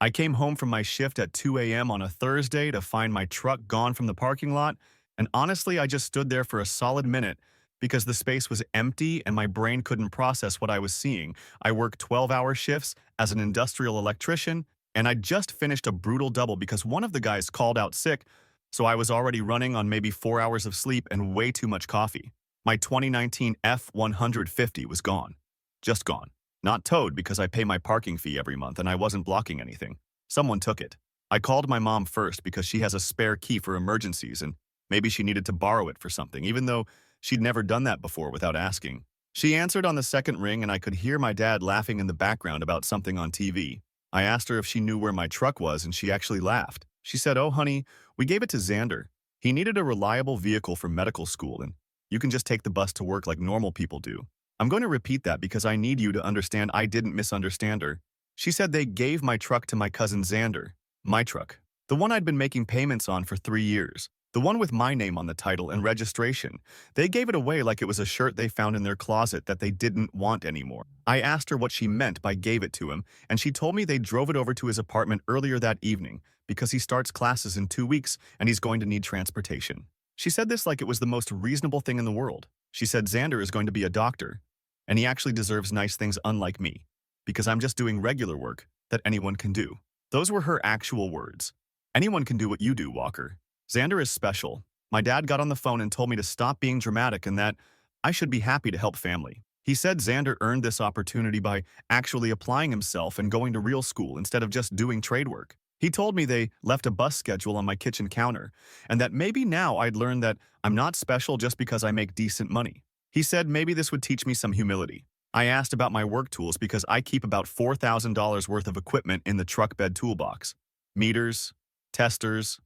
I came home from my shift at 2 a.m. on a Thursday to find my truck gone from the parking lot, and honestly, I just stood there for a solid minute because the space was empty and my brain couldn't process what I was seeing. I work 12-hour shifts as an industrial electrician, and I just finished a brutal double because one of the guys called out sick, so I was already running on maybe 4 hours of sleep and way too much coffee. My 2019 F-150 was gone. Just gone. Not towed because I pay my parking fee every month and I wasn't blocking anything. Someone took it. I called my mom first because she has a spare key for emergencies and maybe she needed to borrow it for something, even though she'd never done that before without asking. She answered on the second ring and I could hear my dad laughing in the background about something on TV. I asked her if she knew where my truck was and she actually laughed. She said, "Oh, honey, we gave it to Xander. He needed a reliable vehicle for medical school and you can just take the bus to work like normal people do." I'm going to repeat that because I need you to understand I didn't misunderstand her. She said they gave my truck to my cousin Xander. My truck. The one I'd been making payments on for 3 years. The one with my name on the title and registration. They gave it away like it was a shirt they found in their closet that they didn't want anymore. I asked her what she meant by gave it to him, and she told me they drove it over to his apartment earlier that evening because he starts classes in 2 weeks and he's going to need transportation. She said this like it was the most reasonable thing in the world. She said Xander is going to be a doctor, and he actually deserves nice things unlike me, because I'm just doing regular work that anyone can do. Those were her actual words. Anyone can do what you do, Walker. Xander is special. My dad got on the phone and told me to stop being dramatic and that I should be happy to help family. He said Xander earned this opportunity by actually applying himself and going to real school instead of just doing trade work. He told me they left a bus schedule on my kitchen counter, and that maybe now I'd learn that I'm not special just because I make decent money. He said maybe this would teach me some humility. I asked about my work tools because I keep about $4,000 worth of equipment in the truck bed toolbox. Meters, testers,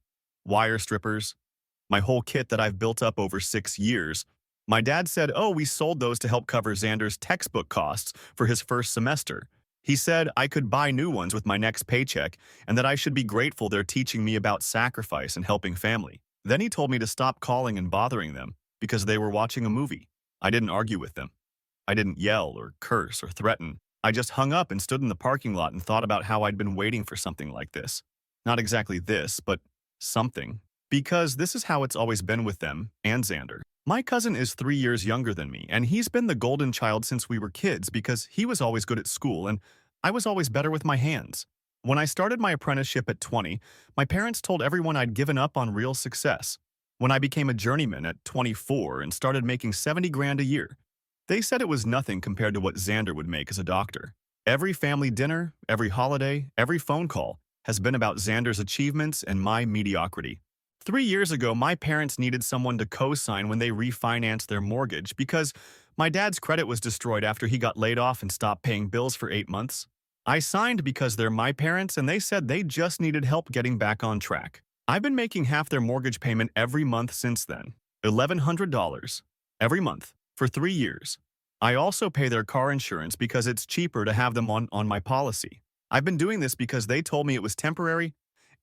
wire strippers, my whole kit that I've built up over 6 years. My dad said, "Oh, we sold those to help cover Xander's textbook costs for his first semester." He said I could buy new ones with my next paycheck and that I should be grateful they're teaching me about sacrifice and helping family. Then he told me to stop calling and bothering them because they were watching a movie. I didn't argue with them. I didn't yell or curse or threaten. I just hung up and stood in the parking lot and thought about how I'd been waiting for something like this. Not exactly this, but something. Because this is how it's always been with them and Xander. My cousin is 3 years younger than me, and he's been the golden child since we were kids because he was always good at school and I was always better with my hands. When I started my apprenticeship at 20, my parents told everyone I'd given up on real success. When I became a journeyman at 24 and started making 70 grand a year, they said it was nothing compared to what Xander would make as a doctor. Every family dinner, every holiday, every phone call has been about Xander's achievements and my mediocrity. 3 years ago, my parents needed someone to co-sign when they refinanced their mortgage because my dad's credit was destroyed after he got laid off and stopped paying bills for 8 months. I signed because they're my parents and they said they just needed help getting back on track. I've been making half their mortgage payment every month since then, $1,100 every month for 3 years. I also pay their car insurance because it's cheaper to have them on my policy. I've been doing this because they told me it was temporary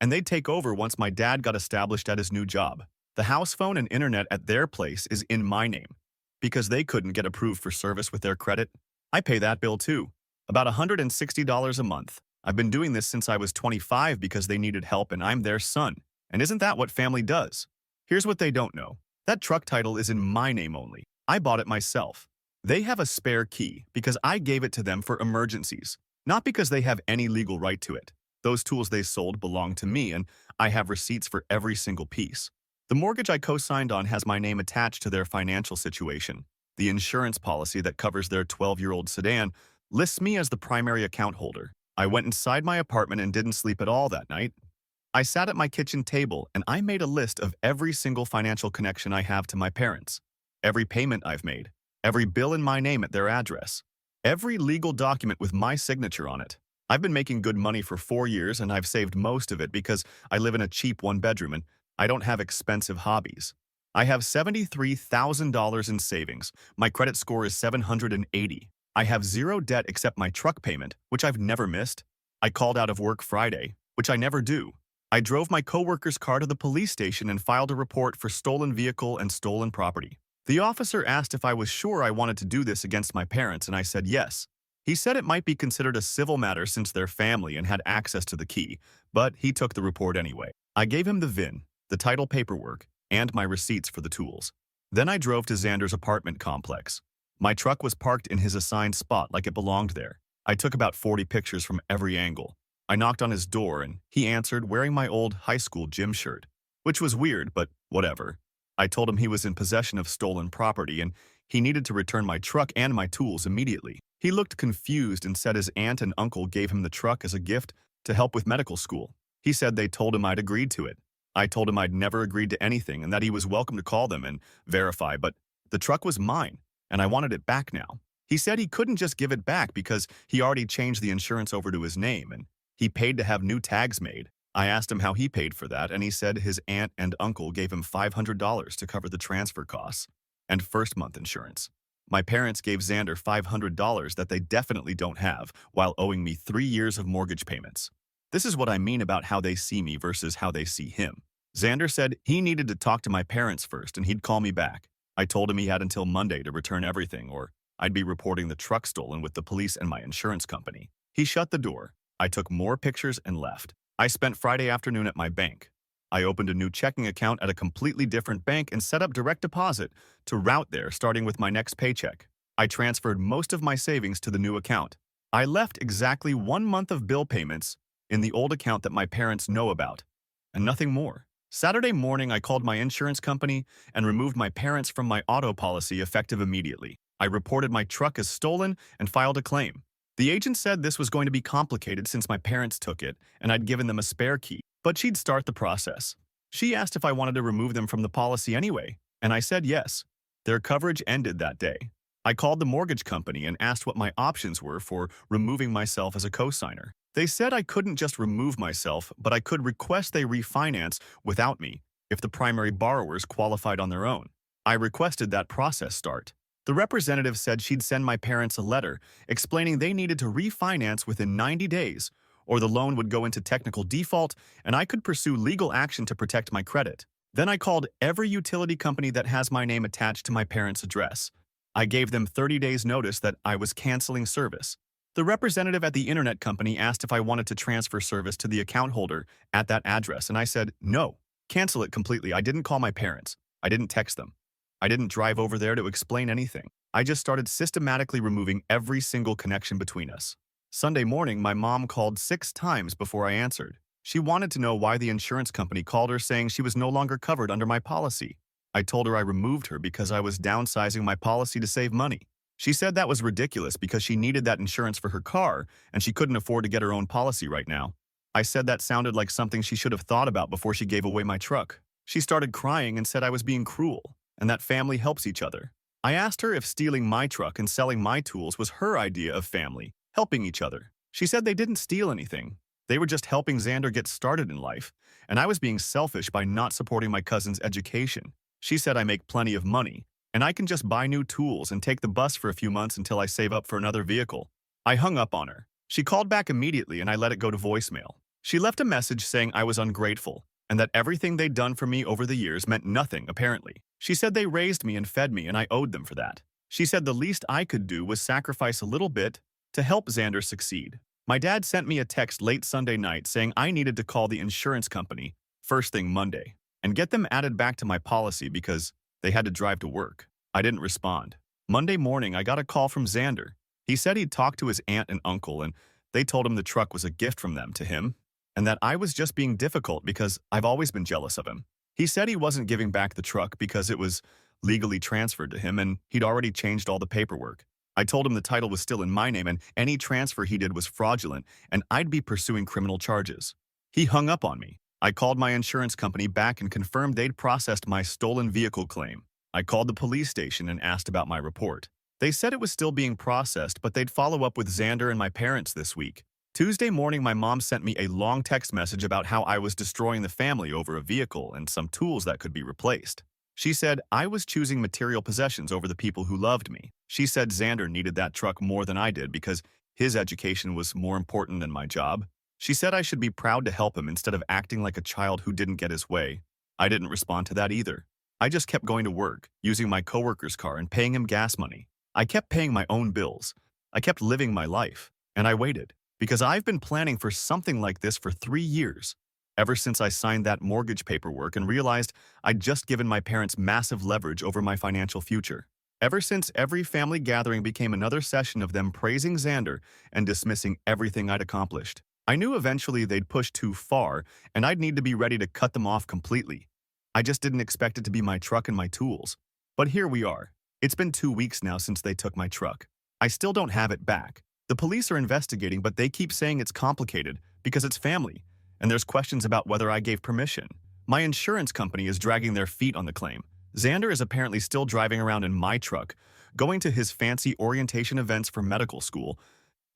and they'd take over once my dad got established at his new job. The house phone and internet at their place is in my name because they couldn't get approved for service with their credit. I pay that bill too, about $160 a month. I've been doing this since I was 25 because they needed help and I'm their son. And isn't that what family does? Here's what they don't know. That truck title is in my name only. I bought it myself. They have a spare key because I gave it to them for emergencies, not because they have any legal right to it. Those tools they sold belong to me and I have receipts for every single piece. The mortgage I co-signed on has my name attached to their financial situation. The insurance policy that covers their 12-year-old sedan lists me as the primary account holder. I went inside my apartment and didn't sleep at all that night. I sat at my kitchen table and I made a list of every single financial connection I have to my parents, every payment I've made, every bill in my name at their address, every legal document with my signature on it. I've been making good money for 4 years and I've saved most of it because I live in a cheap one-bedroom and I don't have expensive hobbies. I have $73,000 in savings. My credit score is 780. I have zero debt except my truck payment, which I've never missed. I called out of work Friday, which I never do. I drove my coworker's car to the police station and filed a report for stolen vehicle and stolen property. The officer asked if I was sure I wanted to do this against my parents, and I said yes. He said it might be considered a civil matter since they're family and had access to the key, but he took the report anyway. I gave him the VIN, the title paperwork, and my receipts for the tools. Then I drove to Xander's apartment complex. My truck was parked in his assigned spot like it belonged there. I took about 40 pictures from every angle. I knocked on his door and he answered wearing my old high school gym shirt, which was weird, but whatever. I told him he was in possession of stolen property and he needed to return my truck and my tools immediately. He looked confused and said his aunt and uncle gave him the truck as a gift to help with medical school. He said they told him I'd agreed to it. I told him I'd never agreed to anything and that he was welcome to call them and verify, but the truck was mine and I wanted it back now. He said he couldn't just give it back because he already changed the insurance over to his name and he paid to have new tags made. I asked him how he paid for that, and he said his aunt and uncle gave him $500 to cover the transfer costs and first month insurance. My parents gave Xander $500 that they definitely don't have, while owing me 3 years of mortgage payments. This is what I mean about how they see me versus how they see him. Xander said he needed to talk to my parents first and he'd call me back. I told him he had until Monday to return everything, or I'd be reporting the truck stolen with the police and my insurance company. He shut the door. I took more pictures and left. I spent Friday afternoon at my bank. I opened a new checking account at a completely different bank and set up direct deposit to route there starting with my next paycheck. I transferred most of my savings to the new account. I left exactly 1 month of bill payments in the old account that my parents know about, and nothing more. Saturday morning, I called my insurance company and removed my parents from my auto policy effective immediately. I reported my truck as stolen and filed a claim. The agent said this was going to be complicated since my parents took it and I'd given them a spare key, but she'd start the process. She asked if I wanted to remove them from the policy anyway, and I said yes. Their coverage ended that day. I called the mortgage company and asked what my options were for removing myself as a cosigner. They said I couldn't just remove myself, but I could request they refinance without me if the primary borrowers qualified on their own. I requested that process start. The representative said she'd send my parents a letter explaining they needed to refinance within 90 days, or the loan would go into technical default and I could pursue legal action to protect my credit. Then I called every utility company that has my name attached to my parents' address. I gave them 30 days notice that I was canceling service. The representative at the internet company asked if I wanted to transfer service to the account holder at that address, and I said, no, cancel it completely. I didn't call my parents. I didn't text them. I didn't drive over there to explain anything. I just started systematically removing every single connection between us. Sunday morning, my mom called 6 times before I answered. She wanted to know why the insurance company called her saying she was no longer covered under my policy. I told her I removed her because I was downsizing my policy to save money. She said that was ridiculous because she needed that insurance for her car and she couldn't afford to get her own policy right now. I said that sounded like something she should have thought about before she gave away my truck. She started crying and said I was being cruel and that family helps each other. I asked her if stealing my truck and selling my tools was her idea of family, helping each other. She said they didn't steal anything. They were just helping Xander get started in life, and I was being selfish by not supporting my cousin's education. She said I make plenty of money, and I can just buy new tools and take the bus for a few months until I save up for another vehicle. I hung up on her. She called back immediately and I let it go to voicemail. She left a message saying I was ungrateful and that everything they'd done for me over the years meant nothing, apparently. She said they raised me and fed me and I owed them for that. She said the least I could do was sacrifice a little bit to help Xander succeed. My dad sent me a text late Sunday night saying I needed to call the insurance company first thing Monday and get them added back to my policy because they had to drive to work. I didn't respond. Monday morning, I got a call from Xander. He said he'd talked to his aunt and uncle and they told him the truck was a gift from them to him and that I was just being difficult because I've always been jealous of him. He said he wasn't giving back the truck because it was legally transferred to him and he'd already changed all the paperwork. I told him the title was still in my name and any transfer he did was fraudulent and I'd be pursuing criminal charges. He hung up on me. I called my insurance company back and confirmed they'd processed my stolen vehicle claim. I called the police station and asked about my report. They said it was still being processed, but they'd follow up with Xander and my parents this week. Tuesday morning, my mom sent me a long text message about how I was destroying the family over a vehicle and some tools that could be replaced. She said I was choosing material possessions over the people who loved me. She said Xander needed that truck more than I did because his education was more important than my job. She said I should be proud to help him instead of acting like a child who didn't get his way. I didn't respond to that either. I just kept going to work, using my coworker's car and paying him gas money. I kept paying my own bills. I kept living my life, and I waited, because I've been planning for something like this for 3 years, ever since I signed that mortgage paperwork and realized I'd just given my parents massive leverage over my financial future. Ever since every family gathering became another session of them praising Xander and dismissing everything I'd accomplished. I knew eventually they'd push too far, and I'd need to be ready to cut them off completely. I just didn't expect it to be my truck and my tools. But here we are. It's been 2 weeks now since they took my truck. I still don't have it back. The police are investigating, but they keep saying it's complicated because it's family, and there's questions about whether I gave permission. My insurance company is dragging their feet on the claim. Xander is apparently still driving around in my truck, going to his fancy orientation events for medical school,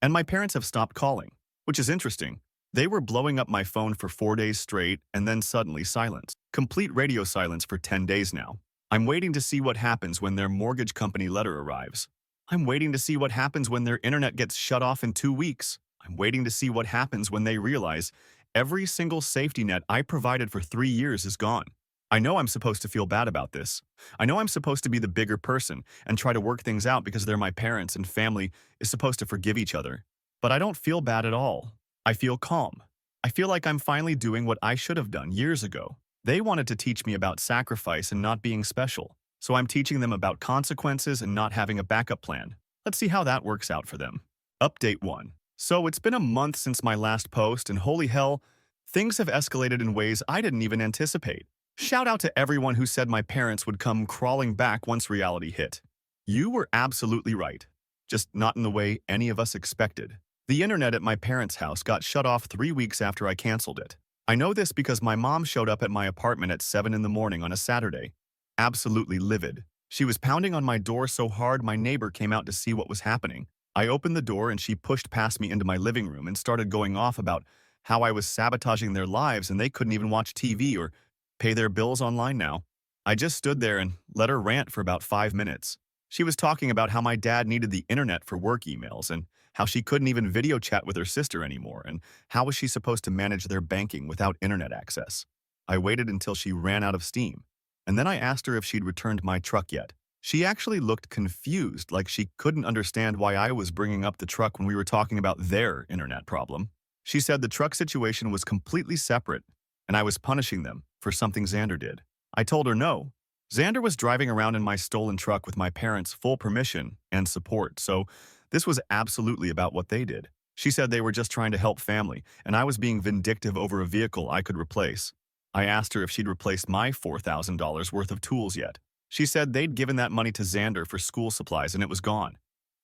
and my parents have stopped calling, which is interesting. They were blowing up my phone for 4 days straight and then suddenly silence. Complete radio silence for 10 days now. I'm waiting to see what happens when their mortgage company letter arrives. I'm waiting to see what happens when their internet gets shut off in 2 weeks. I'm waiting to see what happens when they realize every single safety net I provided for 3 years is gone. I know I'm supposed to feel bad about this. I know I'm supposed to be the bigger person and try to work things out because they're my parents and family is supposed to forgive each other. But I don't feel bad at all. I feel calm. I feel like I'm finally doing what I should have done years ago. They wanted to teach me about sacrifice and not being special, so I'm teaching them about consequences and not having a backup plan. Let's see how that works out for them. Update 1. So it's been a month since my last post, and holy hell, things have escalated in ways I didn't even anticipate. Shout out to everyone who said my parents would come crawling back once reality hit. You were absolutely right, just not in the way any of us expected. The internet at my parents' house got shut off 3 weeks after I canceled it. I know this because my mom showed up at my apartment at 7 in the morning on a Saturday, absolutely livid. She was pounding on my door so hard my neighbor came out to see what was happening. I opened the door and she pushed past me into my living room and started going off about how I was sabotaging their lives and they couldn't even watch TV or pay their bills online now. I just stood there and let her rant for about 5 minutes. She was talking about how my dad needed the internet for work emails and how she couldn't even video chat with her sister anymore and how was she supposed to manage their banking without internet access. I waited until she ran out of steam, and then I asked her if she'd returned my truck yet. She actually looked confused, like she couldn't understand why I was bringing up the truck when we were talking about their internet problem. She said the truck situation was completely separate, and I was punishing them for something Xander did. I told her no. Xander was driving around in my stolen truck with my parents' full permission and support, so this was absolutely about what they did. She said they were just trying to help family, and I was being vindictive over a vehicle I could replace. I asked her if she'd replaced my $4,000 worth of tools yet. She said they'd given that money to Xander for school supplies and it was gone.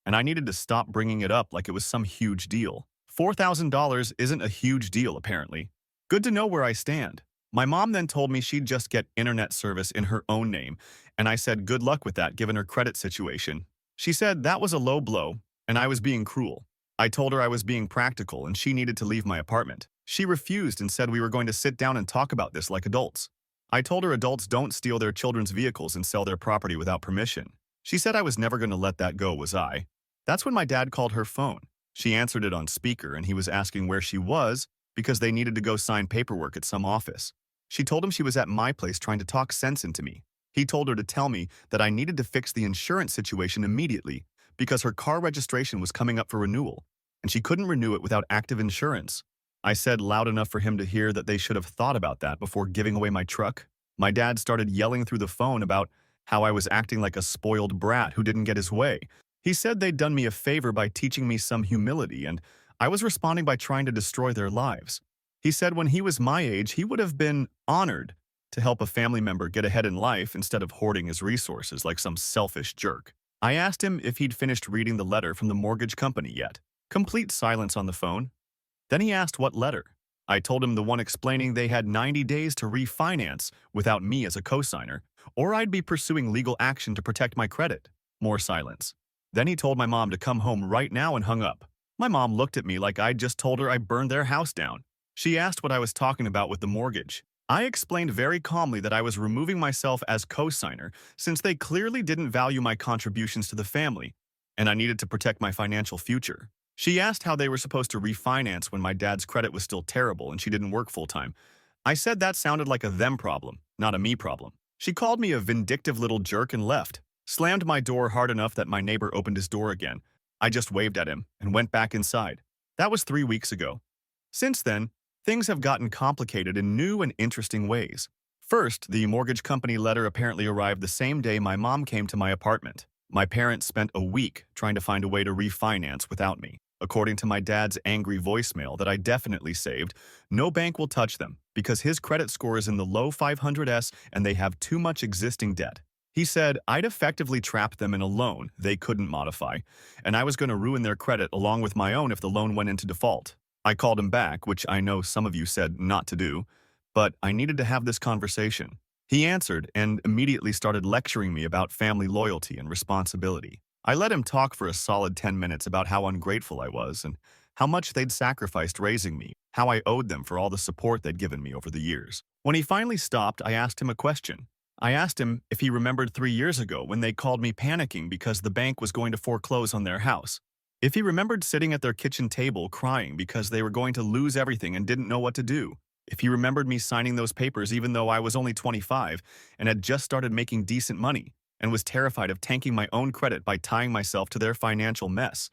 And I needed to stop bringing it up like it was some huge deal. $4,000 isn't a huge deal, apparently. Good to know where I stand. My mom then told me she'd just get internet service in her own name, and I said good luck with that given her credit situation. She said that was a low blow, and I was being cruel. I told her I was being practical and she needed to leave my apartment. She refused and said we were going to sit down and talk about this like adults. I told her adults don't steal their children's vehicles and sell their property without permission. She said I was never going to let that go, was I? That's when my dad called her phone. She answered it on speaker and he was asking where she was because they needed to go sign paperwork at some office. She told him she was at my place trying to talk sense into me. He told her to tell me that I needed to fix the insurance situation immediately because her car registration was coming up for renewal, and she couldn't renew it without active insurance. I said loud enough for him to hear that they should have thought about that before giving away my truck. My dad started yelling through the phone about how I was acting like a spoiled brat who didn't get his way. He said they'd done me a favor by teaching me some humility, and I was responding by trying to destroy their lives. He said when he was my age, he would have been honored to help a family member get ahead in life instead of hoarding his resources like some selfish jerk. I asked him if he'd finished reading the letter from the mortgage company yet. Complete silence on the phone. Then he asked what letter. I told him the one explaining they had 90 days to refinance without me as a cosigner, or I'd be pursuing legal action to protect my credit. More silence. Then he told my mom to come home right now and hung up. My mom looked at me like I'd just told her I burned their house down. She asked what I was talking about with the mortgage. I explained very calmly that I was removing myself as cosigner since they clearly didn't value my contributions to the family, and I needed to protect my financial future. She asked how they were supposed to refinance when my dad's credit was still terrible and she didn't work full-time. I said that sounded like a them problem, not a me problem. She called me a vindictive little jerk and left, slammed my door hard enough that my neighbor opened his door again. I just waved at him and went back inside. That was 3 weeks ago. Since then, things have gotten complicated in new and interesting ways. First, the mortgage company letter apparently arrived the same day my mom came to my apartment. My parents spent a week trying to find a way to refinance without me. According to my dad's angry voicemail that I definitely saved, no bank will touch them because his credit score is in the low 500s and they have too much existing debt. He said I'd effectively trapped them in a loan they couldn't modify, and I was going to ruin their credit along with my own if the loan went into default. I called him back, which I know some of you said not to do, but I needed to have this conversation. He answered and immediately started lecturing me about family loyalty and responsibility. I let him talk for a solid 10 minutes about how ungrateful I was and how much they'd sacrificed raising me, how I owed them for all the support they'd given me over the years. When he finally stopped, I asked him a question. I asked him if he remembered 3 years ago when they called me panicking because the bank was going to foreclose on their house. If he remembered sitting at their kitchen table crying because they were going to lose everything and didn't know what to do. If he remembered me signing those papers even though I was only 25 and had just started making decent money and was terrified of tanking my own credit by tying myself to their financial mess.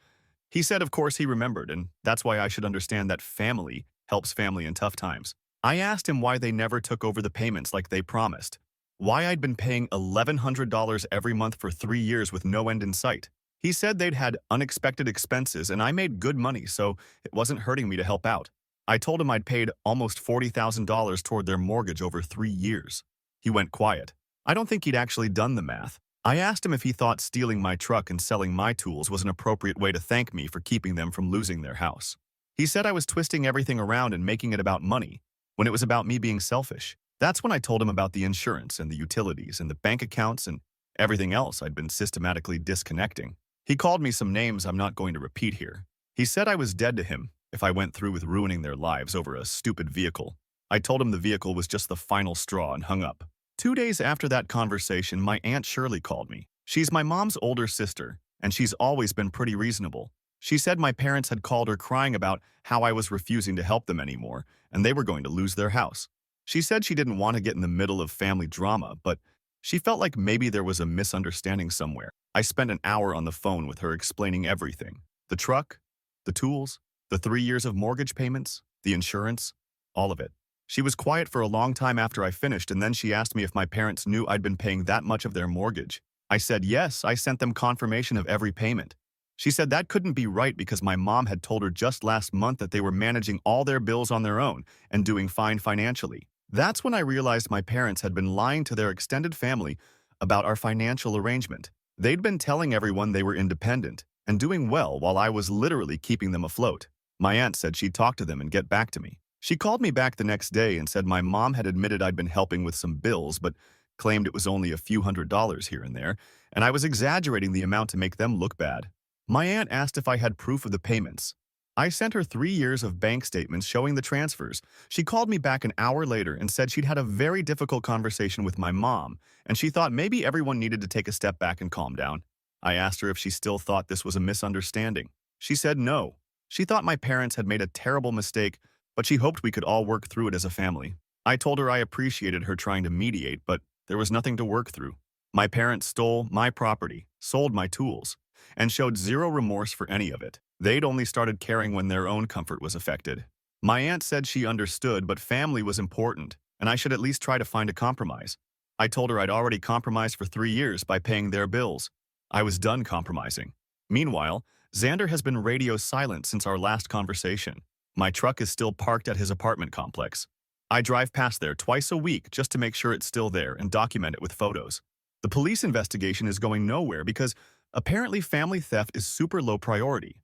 He said of course he remembered, and that's why I should understand that family helps family in tough times. I asked him why they never took over the payments like they promised. Why I'd been paying $1,100 every month for 3 years with no end in sight. He said they'd had unexpected expenses and I made good money, so it wasn't hurting me to help out. I told him I'd paid almost $40,000 toward their mortgage over 3 years. He went quiet. I don't think he'd actually done the math. I asked him if he thought stealing my truck and selling my tools was an appropriate way to thank me for keeping them from losing their house. He said I was twisting everything around and making it about money, when it was about me being selfish. That's when I told him about the insurance and the utilities and the bank accounts and everything else I'd been systematically disconnecting. He called me some names I'm not going to repeat here. He said I was dead to him if I went through with ruining their lives over a stupid vehicle. I told him the vehicle was just the final straw and hung up. 2 days after that conversation, my Aunt Shirley called me. She's my mom's older sister, and she's always been pretty reasonable. She said my parents had called her crying about how I was refusing to help them anymore, and they were going to lose their house. She said she didn't want to get in the middle of family drama, but she felt like maybe there was a misunderstanding somewhere. I spent an hour on the phone with her explaining everything. The truck, the tools, the 3 years of mortgage payments, the insurance, all of it. She was quiet for a long time after I finished, and then she asked me if my parents knew I'd been paying that much of their mortgage. I said yes, I sent them confirmation of every payment. She said that couldn't be right because my mom had told her just last month that they were managing all their bills on their own and doing fine financially. That's when I realized my parents had been lying to their extended family about our financial arrangement. They'd been telling everyone they were independent and doing well while I was literally keeping them afloat. My aunt said she'd talk to them and get back to me. She called me back the next day and said my mom had admitted I'd been helping with some bills but claimed it was only a few $100s here and there, and I was exaggerating the amount to make them look bad. My aunt asked if I had proof of the payments. I sent her 3 years of bank statements showing the transfers. She called me back an hour later and said she'd had a very difficult conversation with my mom, and she thought maybe everyone needed to take a step back and calm down. I asked her if she still thought this was a misunderstanding. She said no. She thought my parents had made a terrible mistake, but she hoped we could all work through it as a family. I told her I appreciated her trying to mediate, but there was nothing to work through. My parents stole my property, sold my tools, and showed zero remorse for any of it. They'd only started caring when their own comfort was affected. My aunt said she understood, but family was important, and I should at least try to find a compromise. I told her I'd already compromised for 3 years by paying their bills. I was done compromising. Meanwhile, Xander has been radio silent since our last conversation. My truck is still parked at his apartment complex. I drive past there twice a week just to make sure it's still there and document it with photos. The police investigation is going nowhere because apparently family theft is super low priority,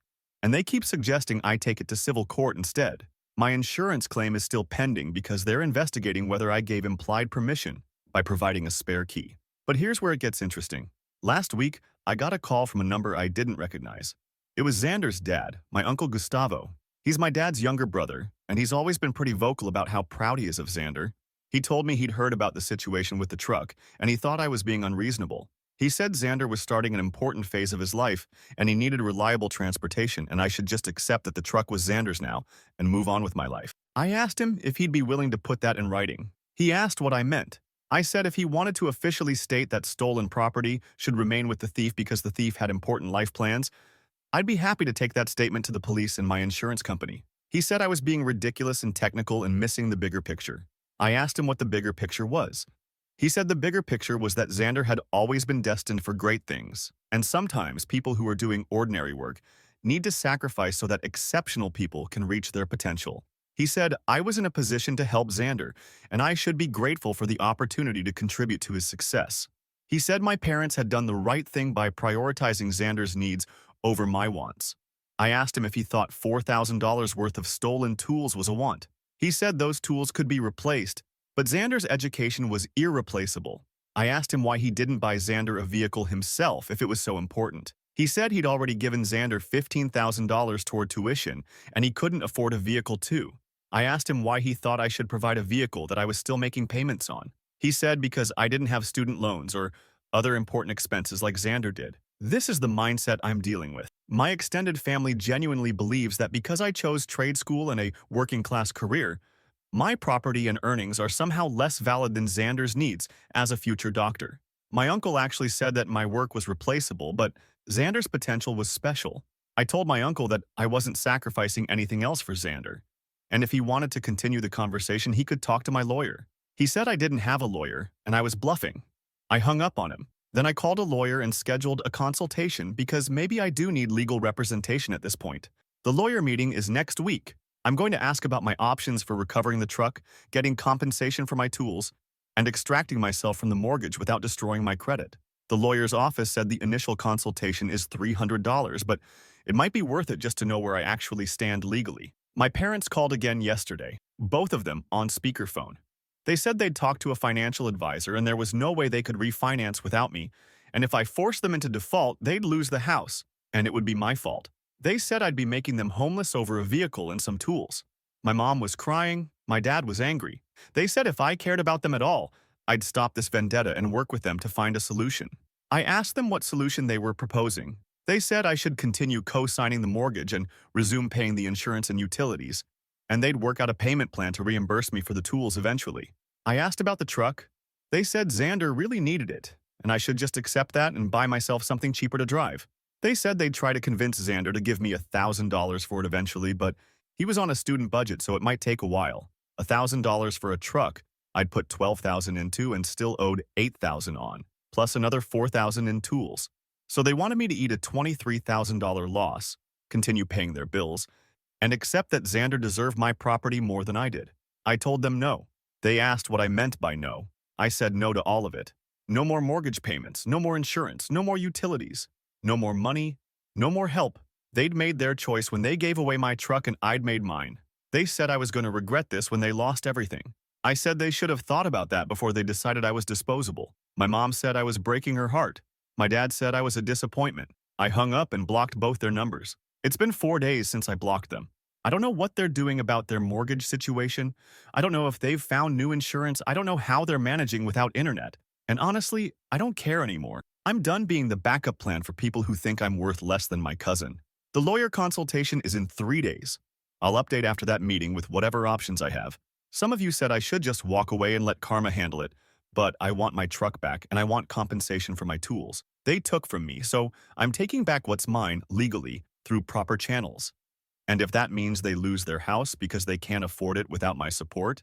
and they keep suggesting I take it to civil court instead. My insurance claim is still pending because they're investigating whether I gave implied permission by providing a spare key. But here's where it gets interesting. Last week, I got a call from a number I didn't recognize. It was Xander's dad, my uncle Gustavo. He's my dad's younger brother, and he's always been pretty vocal about how proud he is of Xander. He told me he'd heard about the situation with the truck, and he thought I was being unreasonable. He said Xander was starting an important phase of his life, and he needed reliable transportation, and I should just accept that the truck was Xander's now and move on with my life. I asked him if he'd be willing to put that in writing. He asked what I meant. I said if he wanted to officially state that stolen property should remain with the thief because the thief had important life plans, I'd be happy to take that statement to the police and my insurance company. He said I was being ridiculous and technical and missing the bigger picture. I asked him what the bigger picture was. He said the bigger picture was that Xander had always been destined for great things, and sometimes people who are doing ordinary work need to sacrifice so that exceptional people can reach their potential. He said I was in a position to help Xander, and I should be grateful for the opportunity to contribute to his success. He said my parents had done the right thing by prioritizing Xander's needs over my wants. I asked him if he thought $4,000 worth of stolen tools was a want. He said those tools could be replaced, but Xander's education was irreplaceable. I asked him why he didn't buy Xander a vehicle himself if it was so important. He said he'd already given Xander $15,000 toward tuition, and he couldn't afford a vehicle too. I asked him why he thought I should provide a vehicle that I was still making payments on. He said because I didn't have student loans or other important expenses like Xander did. This is the mindset I'm dealing with. My extended family genuinely believes that because I chose trade school and a working-class career, my property and earnings are somehow less valid than Xander's needs as a future doctor. My uncle actually said that my work was replaceable, but Xander's potential was special. I told my uncle that I wasn't sacrificing anything else for Xander, and if he wanted to continue the conversation, he could talk to my lawyer. He said I didn't have a lawyer, and I was bluffing. I hung up on him. Then I called a lawyer and scheduled a consultation because maybe I do need legal representation at this point. The lawyer meeting is next week. I'm going to ask about my options for recovering the truck, getting compensation for my tools, and extracting myself from the mortgage without destroying my credit. The lawyer's office said the initial consultation is $300, but it might be worth it just to know where I actually stand legally. My parents called again yesterday, both of them on speakerphone. They said they'd talked to a financial advisor and there was no way they could refinance without me, and if I forced them into default, they'd lose the house, and it would be my fault. They said I'd be making them homeless over a vehicle and some tools. My mom was crying, my dad was angry. They said if I cared about them at all, I'd stop this vendetta and work with them to find a solution. I asked them what solution they were proposing. They said I should continue co-signing the mortgage and resume paying the insurance and utilities, and they'd work out a payment plan to reimburse me for the tools eventually. I asked about the truck. They said Xander really needed it, and I should just accept that and buy myself something cheaper to drive. They said they'd try to convince Xander to give me $1,000 for it eventually, but he was on a student budget, so it might take a while. $1,000 for a truck I'd put $12,000 into and still owed $8,000 on, plus another $4,000 in tools. So they wanted me to eat a $23,000 loss, continue paying their bills, and accept that Xander deserved my property more than I did. I told them no. They asked what I meant by no. I said no to all of it. No more mortgage payments, no more insurance, no more utilities, no more money, no more help. They'd made their choice when they gave away my truck and I'd made mine. They said I was going to regret this when they lost everything. I said they should have thought about that before they decided I was disposable. My mom said I was breaking her heart. My dad said I was a disappointment. I hung up and blocked both their numbers. It's been 4 days since I blocked them. I don't know what they're doing about their mortgage situation. I don't know if they've found new insurance. I don't know how they're managing without internet. And honestly, I don't care anymore. I'm done being the backup plan for people who think I'm worth less than my cousin. The lawyer consultation is in 3 days. I'll update after that meeting with whatever options I have. Some of you said I should just walk away and let karma handle it, but I want my truck back and I want compensation for my tools. They took from me, so I'm taking back what's mine legally through proper channels. And if that means they lose their house because they can't afford it without my support,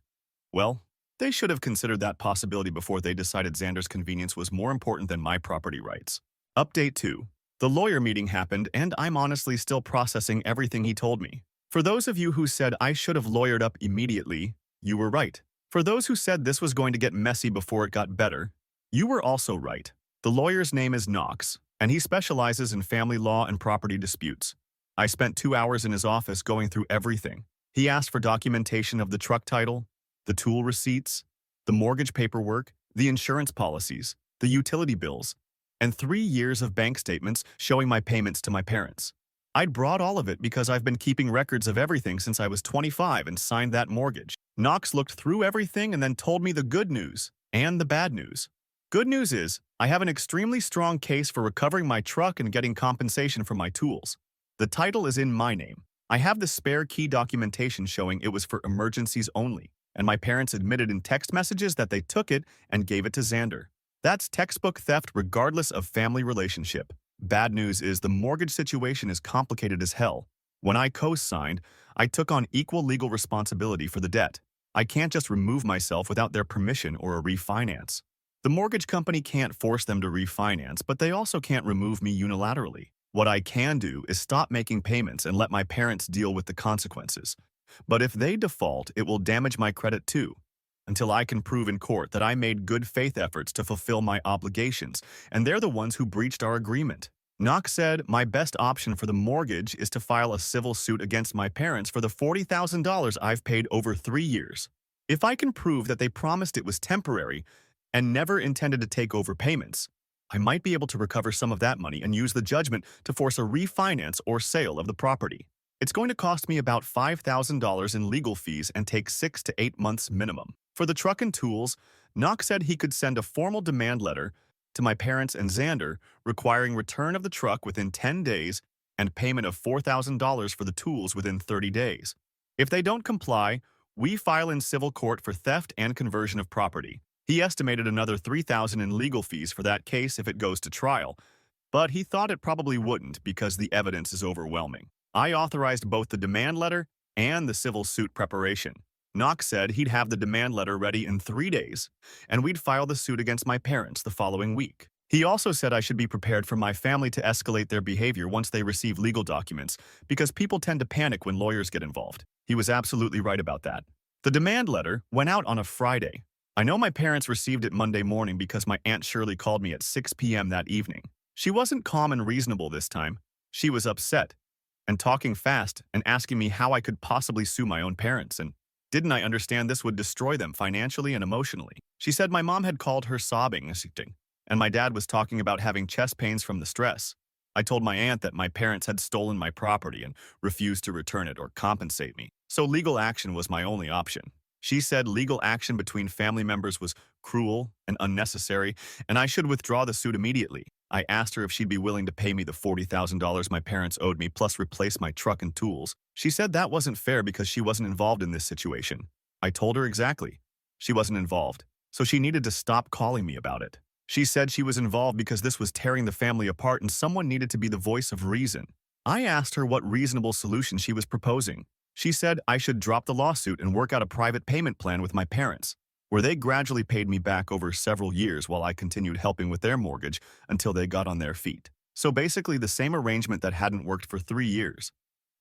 well, they should have considered that possibility before they decided Xander's convenience was more important than my property rights. Update 2. The lawyer meeting happened, and I'm honestly still processing everything he told me. For those of you who said I should have lawyered up immediately, you were right. For those who said this was going to get messy before it got better, you were also right. The lawyer's name is Knox, and he specializes in family law and property disputes. I spent 2 hours in his office going through everything. He asked for documentation of the truck title, the tool receipts, the mortgage paperwork, the insurance policies, the utility bills, and 3 years of bank statements showing my payments to my parents. I'd brought all of it because I've been keeping records of everything since I was 25 and signed that mortgage. Knox looked through everything and then told me the good news and the bad news. Good news is, I have an extremely strong case for recovering my truck and getting compensation for my tools. The title is in my name. I have the spare key documentation showing it was for emergencies only, and my parents admitted in text messages that they took it and gave it to Xander. That's textbook theft regardless of family relationship. Bad news is the mortgage situation is complicated as hell. When I co-signed, I took on equal legal responsibility for the debt. I can't just remove myself without their permission or a refinance. The mortgage company can't force them to refinance, but they also can't remove me unilaterally. What I can do is stop making payments and let my parents deal with the consequences. But if they default, it will damage my credit too, until I can prove in court that I made good faith efforts to fulfill my obligations, and they're the ones who breached our agreement. Knox said, my best option for the mortgage is to file a civil suit against my parents for the $40,000 I've paid over 3 years. If I can prove that they promised it was temporary and never intended to take over payments, I might be able to recover some of that money and use the judgment to force a refinance or sale of the property. It's going to cost me about $5,000 in legal fees and take 6 to 8 months minimum. For the truck and tools, Knox said he could send a formal demand letter to my parents and Xander requiring return of the truck within 10 days and payment of $4,000 for the tools within 30 days. If they don't comply, we file in civil court for theft and conversion of property. He estimated another $3,000 in legal fees for that case if it goes to trial, but he thought it probably wouldn't because the evidence is overwhelming. I authorized both the demand letter and the civil suit preparation. Knox said he'd have the demand letter ready in 3 days, and we'd file the suit against my parents the following week. He also said I should be prepared for my family to escalate their behavior once they receive legal documents, because people tend to panic when lawyers get involved. He was absolutely right about that. The demand letter went out on a Friday. I know my parents received it Monday morning because my Aunt Shirley called me at 6 p.m. that evening. She wasn't calm and reasonable this time. She was upset and talking fast and asking me how I could possibly sue my own parents, and didn't I understand this would destroy them financially and emotionally. She said my mom had called her sobbing, and my dad was talking about having chest pains from the stress. I told my aunt that my parents had stolen my property and refused to return it or compensate me, so legal action was my only option. She said legal action between family members was cruel and unnecessary, and I should withdraw the suit immediately. I asked her if she'd be willing to pay me the $40,000 my parents owed me plus replace my truck and tools. She said that wasn't fair because she wasn't involved in this situation. I told her exactly. She wasn't involved, so she needed to stop calling me about it. She said she was involved because this was tearing the family apart and someone needed to be the voice of reason. I asked her what reasonable solution she was proposing. She said I should drop the lawsuit and work out a private payment plan with my parents, where they gradually paid me back over several years while I continued helping with their mortgage until they got on their feet. So basically the same arrangement that hadn't worked for 3 years.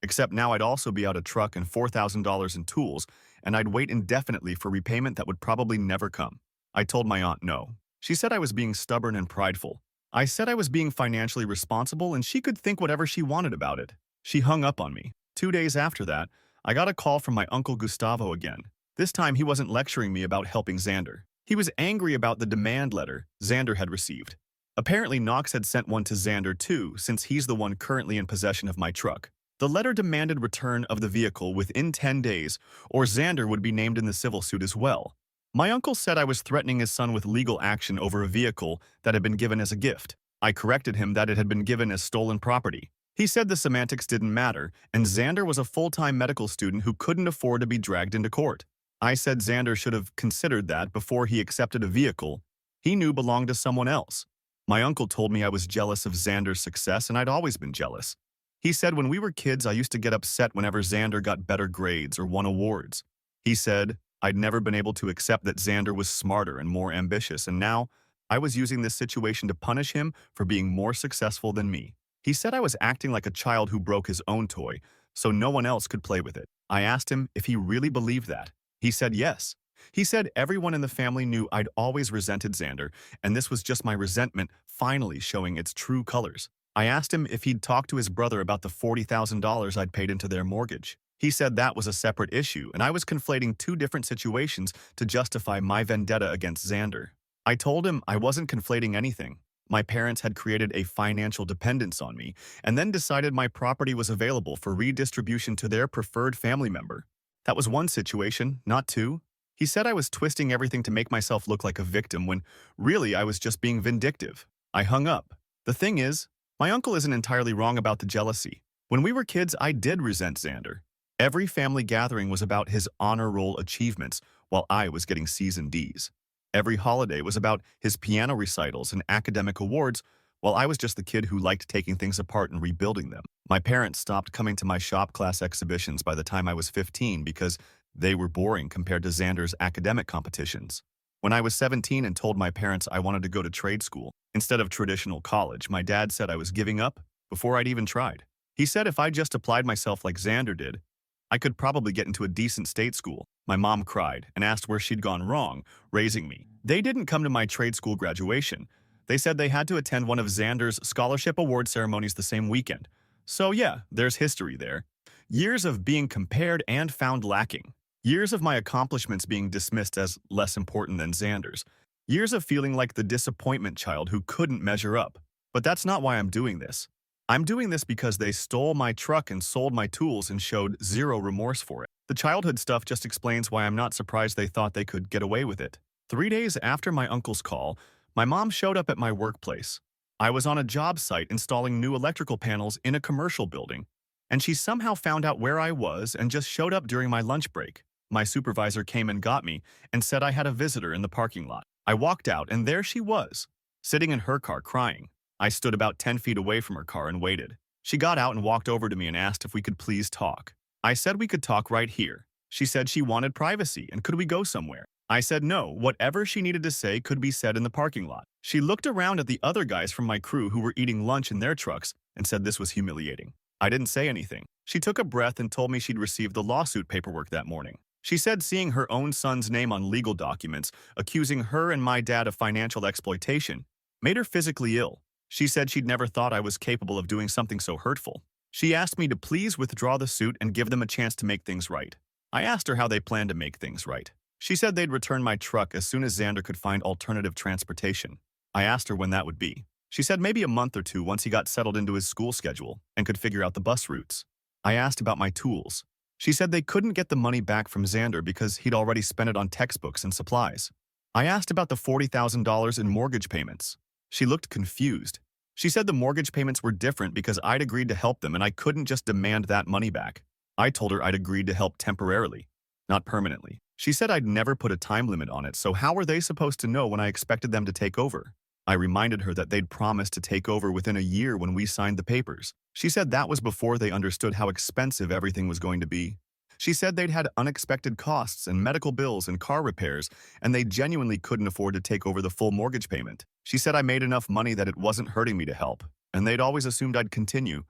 Except now I'd also be out a truck and $4,000 in tools, and I'd wait indefinitely for repayment that would probably never come. I told my aunt no. She said I was being stubborn and prideful. I said I was being financially responsible and she could think whatever she wanted about it. She hung up on me. 2 days after that, I got a call from my uncle Gustavo again. This time he wasn't lecturing me about helping Xander. He was angry about the demand letter Xander had received. Apparently Knox had sent one to Xander too, since he's the one currently in possession of my truck. The letter demanded return of the vehicle within 10 days, or Xander would be named in the civil suit as well. My uncle said I was threatening his son with legal action over a vehicle that had been given as a gift. I corrected him that it had been given as stolen property. He said the semantics didn't matter, and Xander was a full-time medical student who couldn't afford to be dragged into court. I said Xander should have considered that before he accepted a vehicle he knew belonged to someone else. My uncle told me I was jealous of Xander's success, and I'd always been jealous. He said when we were kids I used to get upset whenever Xander got better grades or won awards. He said I'd never been able to accept that Xander was smarter and more ambitious, and now I was using this situation to punish him for being more successful than me. He said I was acting like a child who broke his own toy, so no one else could play with it. I asked him if he really believed that. He said yes. He said everyone in the family knew I'd always resented Xander, and this was just my resentment finally showing its true colors. I asked him if he'd talked to his brother about the $40,000 I'd paid into their mortgage. He said that was a separate issue, and I was conflating 2 different situations to justify my vendetta against Xander. I told him I wasn't conflating anything. My parents had created a financial dependence on me, and then decided my property was available for redistribution to their preferred family member. That was one situation, not 2. He said I was twisting everything to make myself look like a victim when really I was just being vindictive. I hung up. The thing is, my uncle isn't entirely wrong about the jealousy. When we were kids, I did resent Xander. Every family gathering was about his honor roll achievements, while I was getting C's and D's. Every holiday was about his piano recitals and academic awards, Well, I was just the kid who liked taking things apart and rebuilding them. My parents stopped coming to my shop class exhibitions by the time I was 15 because they were boring compared to Xander's academic competitions. When I was 17 and told my parents I wanted to go to trade school instead of traditional college, my dad said I was giving up before I'd even tried. He said if I just applied myself like Xander did, I could probably get into a decent state school. My mom cried and asked where she'd gone wrong, raising me. They didn't come to my trade school graduation. They said they had to attend one of Xander's scholarship award ceremonies the same weekend. So yeah, there's history there. Years of being compared and found lacking. Years of my accomplishments being dismissed as less important than Xander's. Years of feeling like the disappointment child who couldn't measure up. But that's not why I'm doing this. I'm doing this because they stole my truck and sold my tools and showed zero remorse for it. The childhood stuff just explains why I'm not surprised they thought they could get away with it. 3 days after my uncle's call, my mom showed up at my workplace. I was on a job site installing new electrical panels in a commercial building, and she somehow found out where I was and just showed up during my lunch break. My supervisor came and got me and said I had a visitor in the parking lot. I walked out, and there she was, sitting in her car crying. I stood about 10 feet away from her car and waited. She got out and walked over to me and asked if we could please talk. I said we could talk right here. She said she wanted privacy and could we go somewhere. I said no, whatever she needed to say could be said in the parking lot. She looked around at the other guys from my crew who were eating lunch in their trucks and said this was humiliating. I didn't say anything. She took a breath and told me she'd received the lawsuit paperwork that morning. She said seeing her own son's name on legal documents, accusing her and my dad of financial exploitation, made her physically ill. She said she'd never thought I was capable of doing something so hurtful. She asked me to please withdraw the suit and give them a chance to make things right. I asked her how they planned to make things right. She said they'd return my truck as soon as Xander could find alternative transportation. I asked her when that would be. She said maybe a month or two once he got settled into his school schedule and could figure out the bus routes. I asked about my tools. She said they couldn't get the money back from Xander because he'd already spent it on textbooks and supplies. I asked about the $40,000 in mortgage payments. She looked confused. She said the mortgage payments were different because I'd agreed to help them and I couldn't just demand that money back. I told her I'd agreed to help temporarily, not permanently. She said I'd never put a time limit on it, so how were they supposed to know when I expected them to take over? I reminded her that they'd promised to take over within a year when we signed the papers. She said that was before they understood how expensive everything was going to be. She said they'd had unexpected costs and medical bills and car repairs, and they genuinely couldn't afford to take over the full mortgage payment. She said I made enough money that it wasn't hurting me to help, and they'd always assumed I'd continue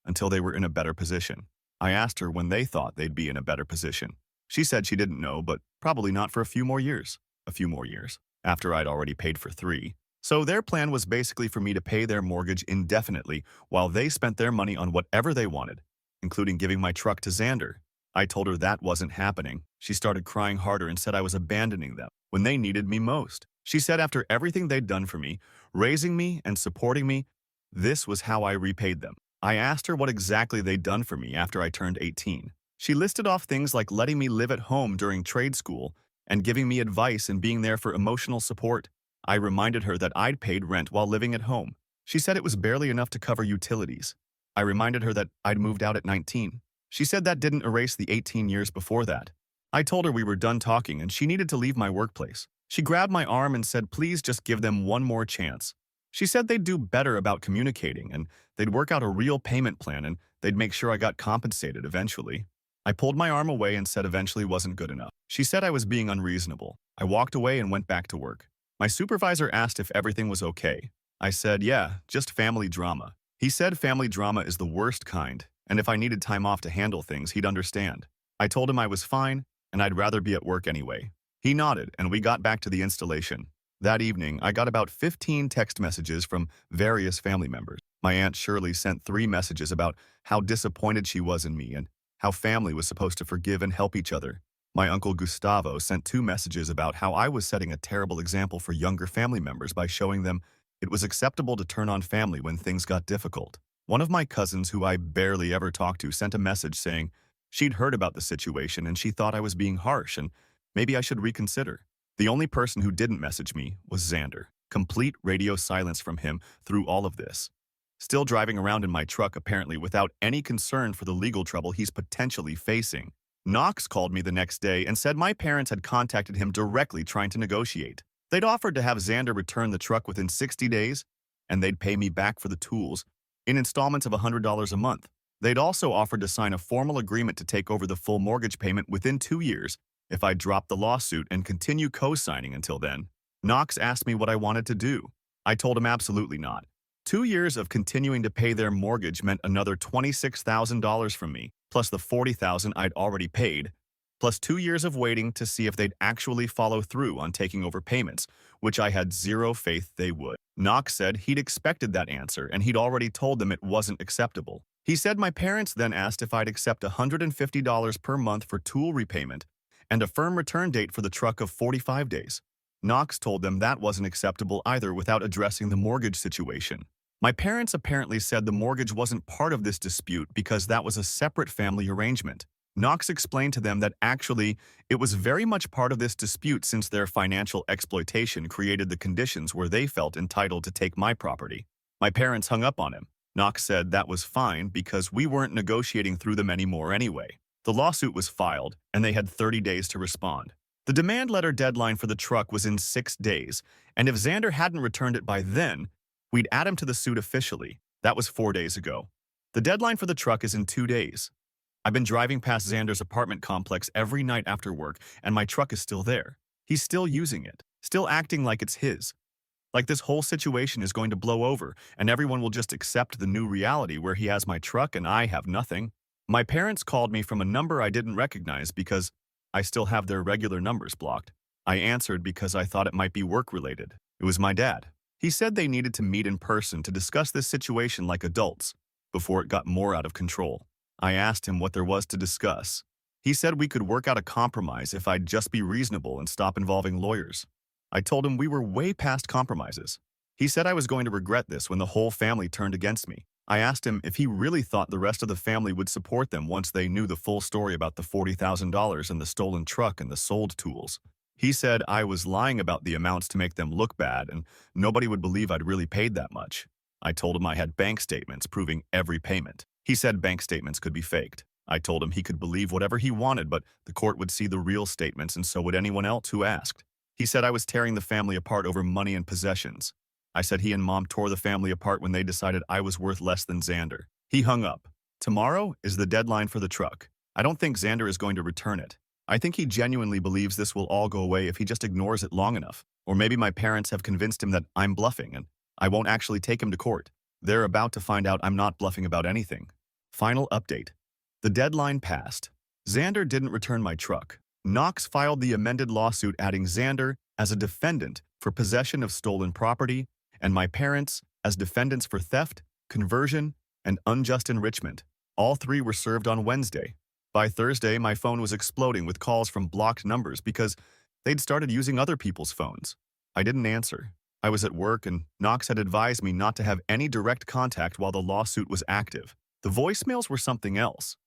until they were in a better position. I asked her when they thought they'd be in a better position. She said she didn't know, but probably not for a few more years. A few more years, after I'd already paid for 3. So their plan was basically for me to pay their mortgage indefinitely while they spent their money on whatever they wanted, including giving my truck to Xander. I told her that wasn't happening. She started crying harder and said I was abandoning them when they needed me most. She said after everything they'd done for me, raising me and supporting me, this was how I repaid them. I asked her what exactly they'd done for me after I turned 18. She listed off things like letting me live at home during trade school and giving me advice and being there for emotional support. I reminded her that I'd paid rent while living at home. She said it was barely enough to cover utilities. I reminded her that I'd moved out at 19. She said that didn't erase the 18 years before that. I told her we were done talking and she needed to leave my workplace. She grabbed my arm and said please just give them one more chance. She said they'd do better about communicating and they'd work out a real payment plan and they'd make sure I got compensated eventually. I pulled my arm away and said eventually wasn't good enough. She said I was being unreasonable. I walked away and went back to work. My supervisor asked if everything was okay. I said, yeah, just family drama. He said family drama is the worst kind, and if I needed time off to handle things, he'd understand. I told him I was fine, and I'd rather be at work anyway. He nodded, and we got back to the installation. That evening, I got about 15 text messages from various family members. My Aunt Shirley sent 3 messages about how disappointed she was in me and how family was supposed to forgive and help each other. My uncle Gustavo sent 2 messages about how I was setting a terrible example for younger family members by showing them it was acceptable to turn on family when things got difficult. One of my cousins, who I barely ever talked to, sent a message saying she'd heard about the situation and she thought I was being harsh and maybe I should reconsider. The only person who didn't message me was Xander. Complete radio silence from him through all of this. Still driving around in my truck apparently without any concern for the legal trouble he's potentially facing. Knox called me the next day and said my parents had contacted him directly trying to negotiate. They'd offered to have Xander return the truck within 60 days, and they'd pay me back for the tools in installments of $100 a month. They'd also offered to sign a formal agreement to take over the full mortgage payment within 2 years if I dropped the lawsuit and continue co-signing until then. Knox asked me what I wanted to do. I told him absolutely not. 2 years of continuing to pay their mortgage meant another $26,000 from me, plus the $40,000 I'd already paid, plus 2 years of waiting to see if they'd actually follow through on taking over payments, which I had zero faith they would. Knox said he'd expected that answer and he'd already told them it wasn't acceptable. He said my parents then asked if I'd accept $150 per month for tool repayment and a firm return date for the truck of 45 days. Knox told them that wasn't acceptable either without addressing the mortgage situation. My parents apparently said the mortgage wasn't part of this dispute because that was a separate family arrangement. Knox explained to them that actually, it was very much part of this dispute since their financial exploitation created the conditions where they felt entitled to take my property. My parents hung up on him. Knox said that was fine because we weren't negotiating through them anymore anyway. The lawsuit was filed, and they had 30 days to respond. The demand letter deadline for the truck was in 6 days, and if Xander hadn't returned it by then, we'd add him to the suit officially. That was 4 days ago. The deadline for the truck is in 2 days. I've been driving past Xander's apartment complex every night after work, and my truck is still there. He's still using it, still acting like it's his. Like this whole situation is going to blow over, and everyone will just accept the new reality where he has my truck and I have nothing. My parents called me from a number I didn't recognize because I still have their regular numbers blocked. I answered because I thought it might be work-related. It was my dad. He said they needed to meet in person to discuss this situation like adults before it got more out of control. I asked him what there was to discuss. He said we could work out a compromise if I'd just be reasonable and stop involving lawyers. I told him we were way past compromises. He said I was going to regret this when the whole family turned against me. I asked him if he really thought the rest of the family would support them once they knew the full story about the $40,000 and the stolen truck and the sold tools. He said I was lying about the amounts to make them look bad and nobody would believe I'd really paid that much. I told him I had bank statements proving every payment. He said bank statements could be faked. I told him he could believe whatever he wanted, but the court would see the real statements and so would anyone else who asked. He said I was tearing the family apart over money and possessions. I said he and Mom tore the family apart when they decided I was worth less than Xander. He hung up. Tomorrow is the deadline for the truck. I don't think Xander is going to return it. I think he genuinely believes this will all go away if he just ignores it long enough. Or maybe my parents have convinced him that I'm bluffing and I won't actually take him to court. They're about to find out I'm not bluffing about anything. Final update. The deadline passed. Xander didn't return my truck. Knox filed the amended lawsuit adding Xander as a defendant for possession of stolen property and my parents as defendants for theft, conversion, and unjust enrichment. All three were served on Wednesday. By Thursday, my phone was exploding with calls from blocked numbers because they'd started using other people's phones. I didn't answer. I was at work and Knox had advised me not to have any direct contact while the lawsuit was active. The voicemails were something else.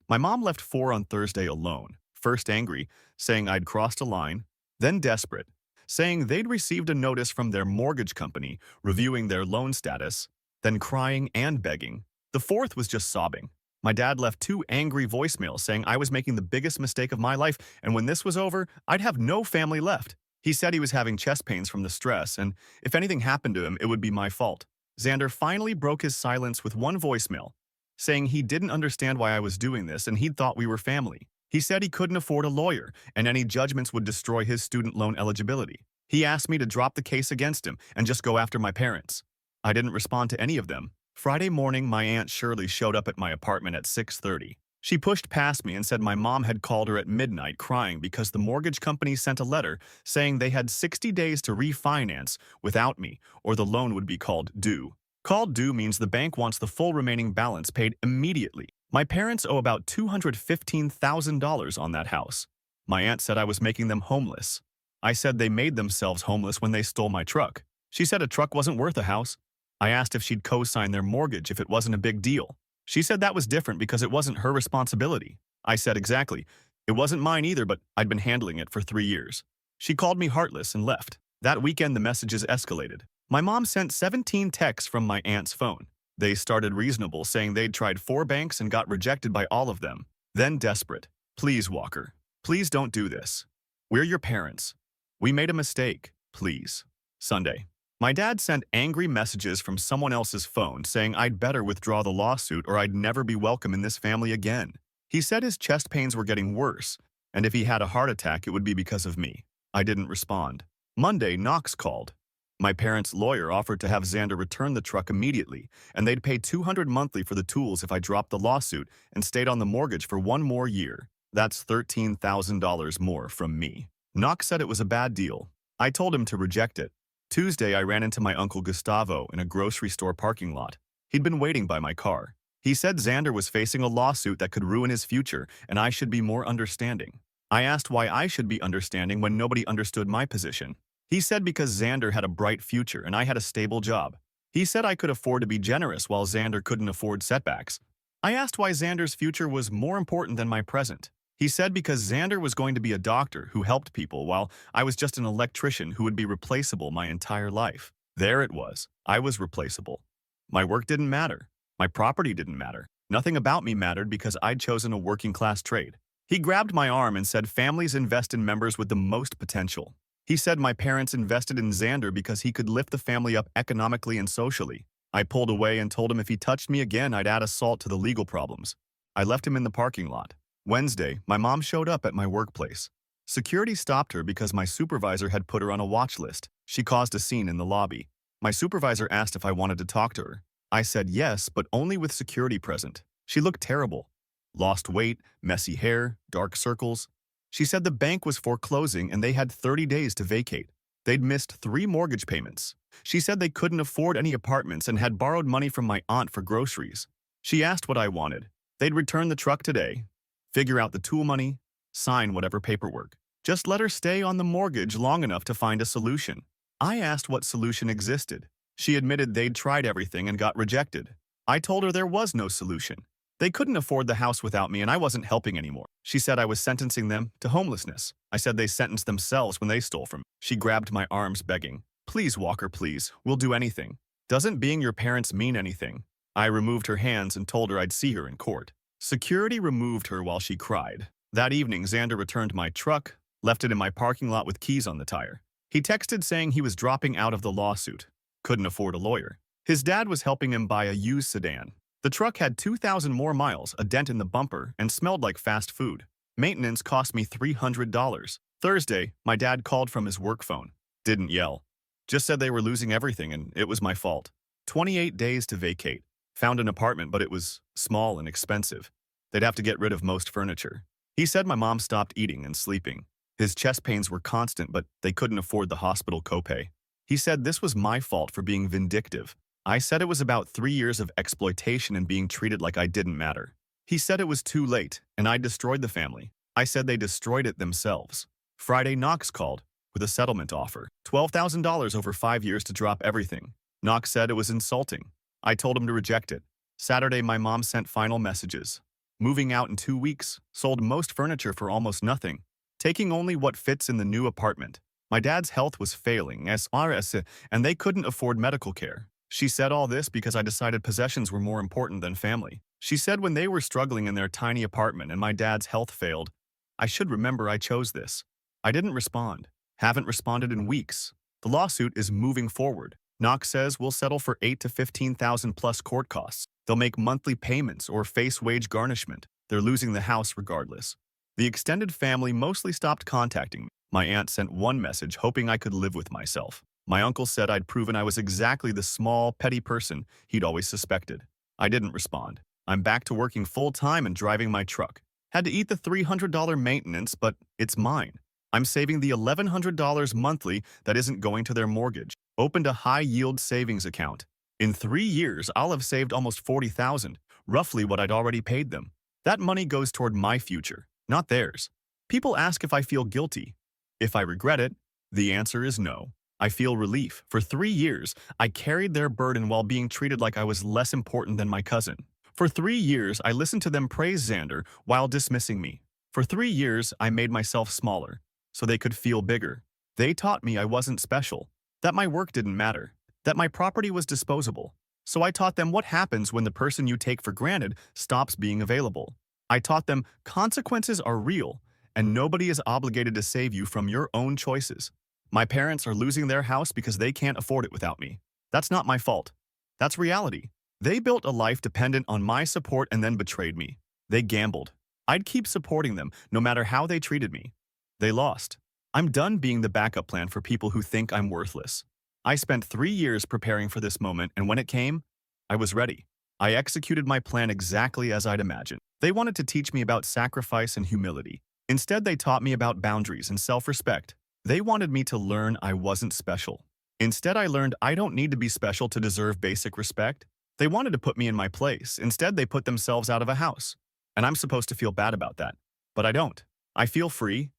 My mom left 4 on Thursday alone, first angry, saying I'd crossed a line, then desperate, saying they'd received a notice from their mortgage company reviewing their loan status, then crying and begging. The fourth was just sobbing. My dad left 2 angry voicemails saying I was making the biggest mistake of my life and when this was over, I'd have no family left. He said he was having chest pains from the stress and if anything happened to him, it would be my fault. Xander finally broke his silence with 1 voicemail, saying he didn't understand why I was doing this and he'd thought we were family. He said he couldn't afford a lawyer and any judgments would destroy his student loan eligibility. He asked me to drop the case against him and just go after my parents. I didn't respond to any of them. Friday morning, my Aunt Shirley showed up at my apartment at 6:30. She pushed past me and said my mom had called her at midnight crying because the mortgage company sent a letter saying they had 60 days to refinance without me or the loan would be called due. Called due means the bank wants the full remaining balance paid immediately. My parents owe about $215,000 on that house. My aunt said I was making them homeless. I said they made themselves homeless when they stole my truck. She said a truck wasn't worth a house. I asked if she'd co-sign their mortgage if it wasn't a big deal. She said that was different because it wasn't her responsibility. I said exactly. It wasn't mine either, but I'd been handling it for 3 years. She called me heartless and left. That weekend, the messages escalated. My mom sent 17 texts from my aunt's phone. They started reasonable, saying they'd tried 4 banks and got rejected by all of them. Then desperate. Please, Walker. Please don't do this. We're your parents. We made a mistake. Please. Sunday. My dad sent angry messages from someone else's phone saying I'd better withdraw the lawsuit or I'd never be welcome in this family again. He said his chest pains were getting worse, and if he had a heart attack, it would be because of me. I didn't respond. Monday, Knox called. My parents' lawyer offered to have Xander return the truck immediately, and they'd pay $200 monthly for the tools if I dropped the lawsuit and stayed on the mortgage for one more year. That's $13,000 more from me. Knox said it was a bad deal. I told him to reject it. Tuesday, I ran into my uncle Gustavo in a grocery store parking lot. He'd been waiting by my car. He said Xander was facing a lawsuit that could ruin his future, and I should be more understanding. I asked why I should be understanding when nobody understood my position. He said because Xander had a bright future and I had a stable job. He said I could afford to be generous while Xander couldn't afford setbacks. I asked why Xander's future was more important than my present. He said because Xander was going to be a doctor who helped people while I was just an electrician who would be replaceable my entire life. There it was. I was replaceable. My work didn't matter. My property didn't matter. Nothing about me mattered because I'd chosen a working-class trade. He grabbed my arm and said families invest in members with the most potential. He said my parents invested in Xander because he could lift the family up economically and socially. I pulled away and told him if he touched me again, I'd add assault to the legal problems. I left him in the parking lot. Wednesday, my mom showed up at my workplace. Security stopped her because my supervisor had put her on a watch list. She caused a scene in the lobby. My supervisor asked if I wanted to talk to her. I said yes, but only with security present. She looked terrible. Lost weight, messy hair, dark circles. She said the bank was foreclosing and they had 30 days to vacate. They'd missed 3 mortgage payments. She said they couldn't afford any apartments and had borrowed money from my aunt for groceries. She asked what I wanted. They'd return the truck today, figure out the tool money, sign whatever paperwork. Just let her stay on the mortgage long enough to find a solution. I asked what solution existed. She admitted they'd tried everything and got rejected. I told her there was no solution. They couldn't afford the house without me and I wasn't helping anymore. She said I was sentencing them to homelessness. I said they sentenced themselves when they stole from me. She grabbed my arms begging, "Please, Walker, please. We'll do anything. Doesn't being your parents mean anything?" I removed her hands and told her I'd see her in court. Security removed her while she cried. That evening, Xander returned my truck, left it in my parking lot with keys on the tire. He texted saying he was dropping out of the lawsuit. Couldn't afford a lawyer. His dad was helping him buy a used sedan. The truck had 2,000 more miles, a dent in the bumper, and smelled like fast food. Maintenance cost me $300. Thursday, my dad called from his work phone. Didn't yell. Just said they were losing everything and it was my fault. 28 days to vacate. Found an apartment, but it was small and expensive. They'd have to get rid of most furniture. He said my mom stopped eating and sleeping. His chest pains were constant, but they couldn't afford the hospital copay. He said this was my fault for being vindictive. I said it was about 3 years of exploitation and being treated like I didn't matter. He said it was too late, and I destroyed the family. I said they destroyed it themselves. Friday, Knox called with a settlement offer. $12,000 over 5 years to drop everything. Knox said it was insulting. I told him to reject it. Saturday, my mom sent final messages. Moving out in 2 weeks, sold most furniture for almost nothing, taking only what fits in the new apartment. My dad's health was failing, and they couldn't afford medical care. She said all this because I decided possessions were more important than family. She said when they were struggling in their tiny apartment and my dad's health failed, I should remember I chose this. I didn't respond. Haven't responded in weeks. The lawsuit is moving forward. Knox says we'll settle for $8,000 to $15,000 plus court costs. They'll make monthly payments or face wage garnishment. They're losing the house regardless. The extended family mostly stopped contacting me. My aunt sent one message hoping I could live with myself. My uncle said I'd proven I was exactly the small, petty person he'd always suspected. I didn't respond. I'm back to working full-time and driving my truck. Had to eat the $300 maintenance, but it's mine. I'm saving the $1,100 monthly that isn't going to their mortgage. Opened a high-yield savings account. In 3 years, I'll have saved almost $40,000, roughly what I'd already paid them. That money goes toward my future, not theirs. People ask if I feel guilty. If I regret it, the answer is no. I feel relief. For 3 years, I carried their burden while being treated like I was less important than my cousin. For 3 years, I listened to them praise Xander while dismissing me. For 3 years, I made myself smaller, so they could feel bigger. They taught me I wasn't special, that my work didn't matter, that my property was disposable. So I taught them what happens when the person you take for granted stops being available. I taught them consequences are real, and nobody is obligated to save you from your own choices. My parents are losing their house because they can't afford it without me. That's not my fault. That's reality. They built a life dependent on my support and then betrayed me. They gambled. I'd keep supporting them, no matter how they treated me. They lost. I'm done being the backup plan for people who think I'm worthless. I spent 3 years preparing for this moment, and when it came, I was ready. I executed my plan exactly as I'd imagined. They wanted to teach me about sacrifice and humility. Instead, they taught me about boundaries and self-respect. They wanted me to learn I wasn't special. Instead, I learned I don't need to be special to deserve basic respect. They wanted to put me in my place. Instead, they put themselves out of a house. And I'm supposed to feel bad about that. But I don't. I feel free,